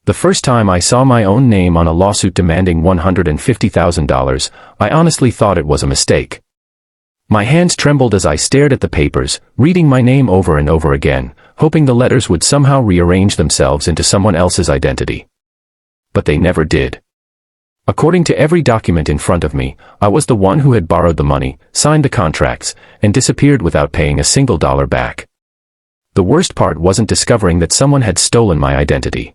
The first time I saw my own name on a lawsuit demanding $150,000, I honestly thought it was a mistake. My hands trembled as I stared at the papers, reading my name over and over again, hoping the letters would somehow rearrange themselves into someone else's identity. But they never did. According to every document in front of me, I was the one who had borrowed the money, signed the contracts, and disappeared without paying a single dollar back. The worst part wasn't discovering that someone had stolen my identity.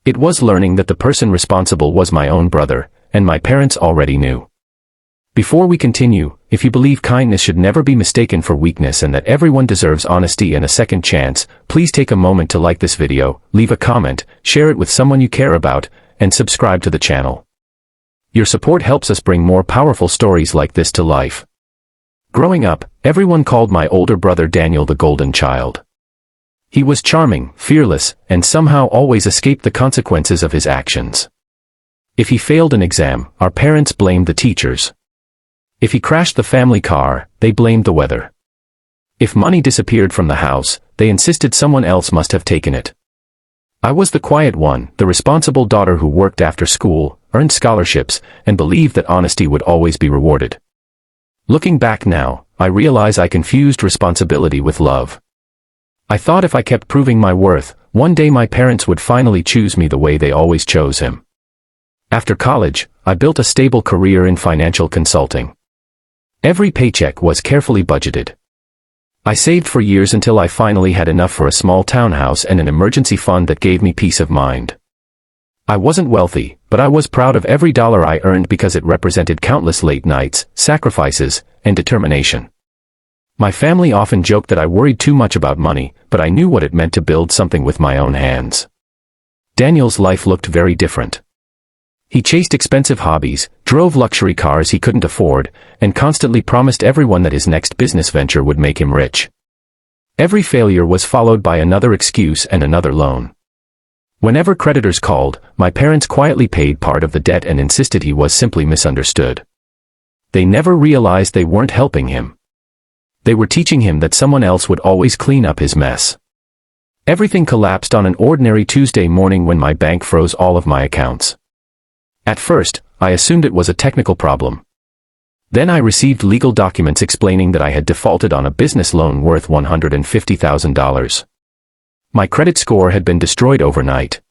It was learning that the person responsible was my own brother, and my parents already knew. Before we continue, if you believe kindness should never be mistaken for weakness and that everyone deserves honesty and a second chance, please take a moment to like this video, leave a comment, share it with someone you care about, and subscribe to the channel. Your support helps us bring more powerful stories like this to life. Growing up, everyone called my older brother Daniel the golden child. He was charming, fearless, and somehow always escaped the consequences of his actions. If he failed an exam, our parents blamed the teachers. If he crashed the family car, they blamed the weather. If money disappeared from the house, they insisted someone else must have taken it. I was the quiet one, the responsible daughter who worked after school, earned scholarships, and believed that honesty would always be rewarded. Looking back now, I realize I confused responsibility with love. I thought if I kept proving my worth, one day my parents would finally choose me the way they always chose him. After college, I built a stable career in financial consulting. Every paycheck was carefully budgeted. I saved for years until I finally had enough for a small townhouse and an emergency fund that gave me peace of mind. I wasn't wealthy, but I was proud of every dollar I earned because it represented countless late nights, sacrifices, and determination. My family often joked that I worried too much about money, but I knew what it meant to build something with my own hands. Daniel's life looked very different. He chased expensive hobbies, drove luxury cars he couldn't afford, and constantly promised everyone that his next business venture would make him rich. Every failure was followed by another excuse and another loan. Whenever creditors called, my parents quietly paid part of the debt and insisted he was simply misunderstood. They never realized they weren't helping him. They were teaching him that someone else would always clean up his mess. Everything collapsed on an ordinary Tuesday morning when my bank froze all of my accounts. At first, I assumed it was a technical problem. Then I received legal documents explaining that I had defaulted on a business loan worth $150,000. My credit score had been destroyed overnight.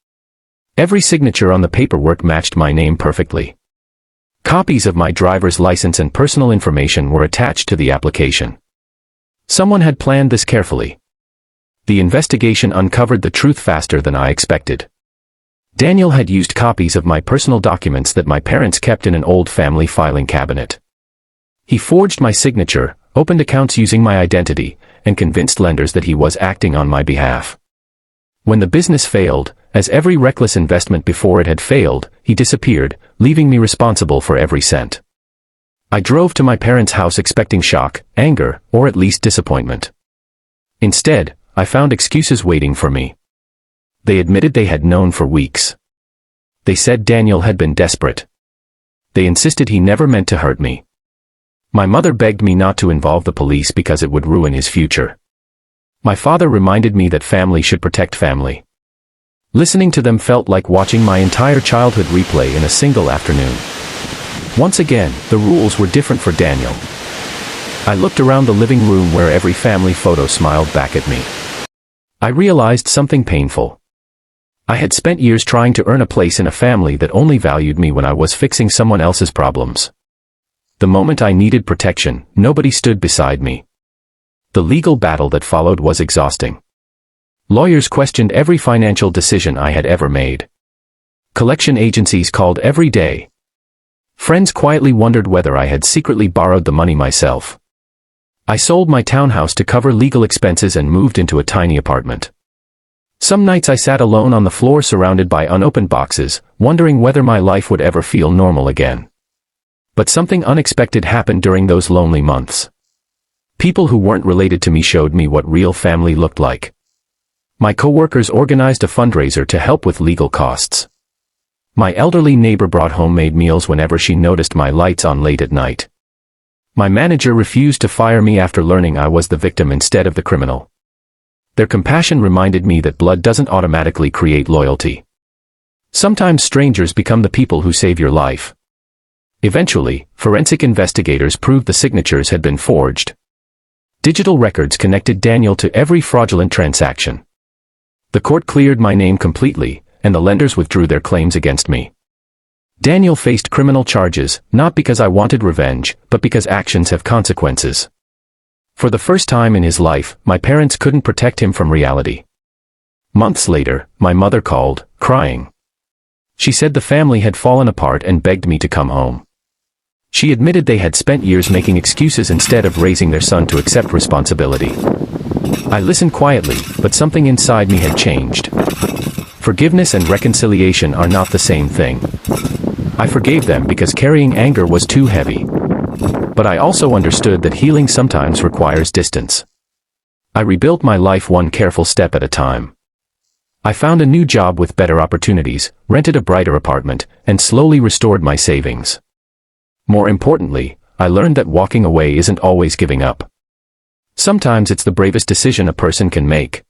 Every signature on the paperwork matched my name perfectly. Copies of my driver's license and personal information were attached to the application. Someone had planned this carefully. The investigation uncovered the truth faster than I expected. Daniel had used copies of my personal documents that my parents kept in an old family filing cabinet. He forged my signature, opened accounts using my identity, and convinced lenders that he was acting on my behalf. When the business failed, as every reckless investment before it had failed, he disappeared, leaving me responsible for every cent. I drove to my parents' house expecting shock, anger, or at least disappointment. Instead, I found excuses waiting for me. They admitted they had known for weeks. They said Daniel had been desperate. They insisted he never meant to hurt me. My mother begged me not to involve the police because it would ruin his future. My father reminded me that family should protect family. Listening to them felt like watching my entire childhood replay in a single afternoon. Once again, the rules were different for Daniel. I looked around the living room where every family photo smiled back at me. I realized something painful. I had spent years trying to earn a place in a family that only valued me when I was fixing someone else's problems. The moment I needed protection, nobody stood beside me. The legal battle that followed was exhausting. Lawyers questioned every financial decision I had ever made. Collection agencies called every day. Friends quietly wondered whether I had secretly borrowed the money myself. I sold my townhouse to cover legal expenses and moved into a tiny apartment. Some nights I sat alone on the floor surrounded by unopened boxes, wondering whether my life would ever feel normal again. But something unexpected happened during those lonely months. People who weren't related to me showed me what real family looked like. My coworkers organized a fundraiser to help with legal costs. My elderly neighbor brought homemade meals whenever she noticed my lights on late at night. My manager refused to fire me after learning I was the victim instead of the criminal. Their compassion reminded me that blood doesn't automatically create loyalty. Sometimes strangers become the people who save your life. Eventually, forensic investigators proved the signatures had been forged. Digital records connected Daniel to every fraudulent transaction. The court cleared my name completely, and the lenders withdrew their claims against me. Daniel faced criminal charges, not because I wanted revenge, but because actions have consequences. For the first time in his life, my parents couldn't protect him from reality. Months later, my mother called, crying. She said the family had fallen apart and begged me to come home. She admitted they had spent years making excuses instead of raising their son to accept responsibility. I listened quietly, but something inside me had changed. Forgiveness and reconciliation are not the same thing. I forgave them because carrying anger was too heavy. But I also understood that healing sometimes requires distance. I rebuilt my life one careful step at a time. I found a new job with better opportunities, rented a brighter apartment, and slowly restored my savings. More importantly, I learned that walking away isn't always giving up. Sometimes it's the bravest decision a person can make.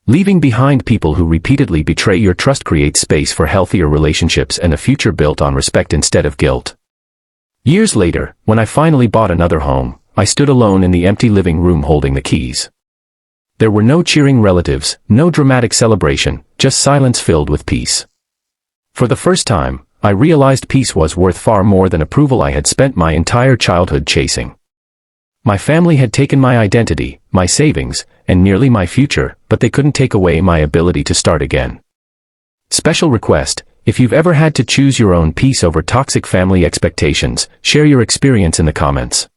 Leaving behind people who repeatedly betray your trust creates space for healthier relationships and a future built on respect instead of guilt. Years later, when I finally bought another home, I stood alone in the empty living room holding the keys. There were no cheering relatives, no dramatic celebration, just silence filled with peace. For the first time, I realized peace was worth far more than approval I had spent my entire childhood chasing. My family had taken my identity, my savings, and nearly my future, but they couldn't take away my ability to start again. Special request: if you've ever had to choose your own peace over toxic family expectations, share your experience in the comments.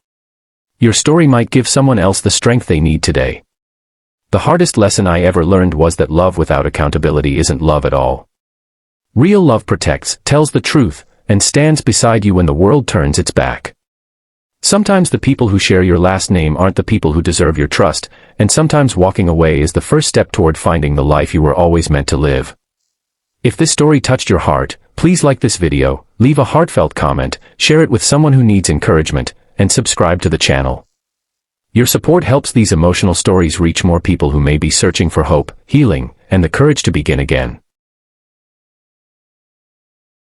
Your story might give someone else the strength they need today. The hardest lesson I ever learned was that love without accountability isn't love at all. Real love protects, tells the truth, and stands beside you when the world turns its back. Sometimes the people who share your last name aren't the people who deserve your trust, and sometimes walking away is the first step toward finding the life you were always meant to live. If this story touched your heart, please like this video, leave a heartfelt comment, share it with someone who needs encouragement, and subscribe to the channel. Your support helps these emotional stories reach more people who may be searching for hope, healing, and the courage to begin again.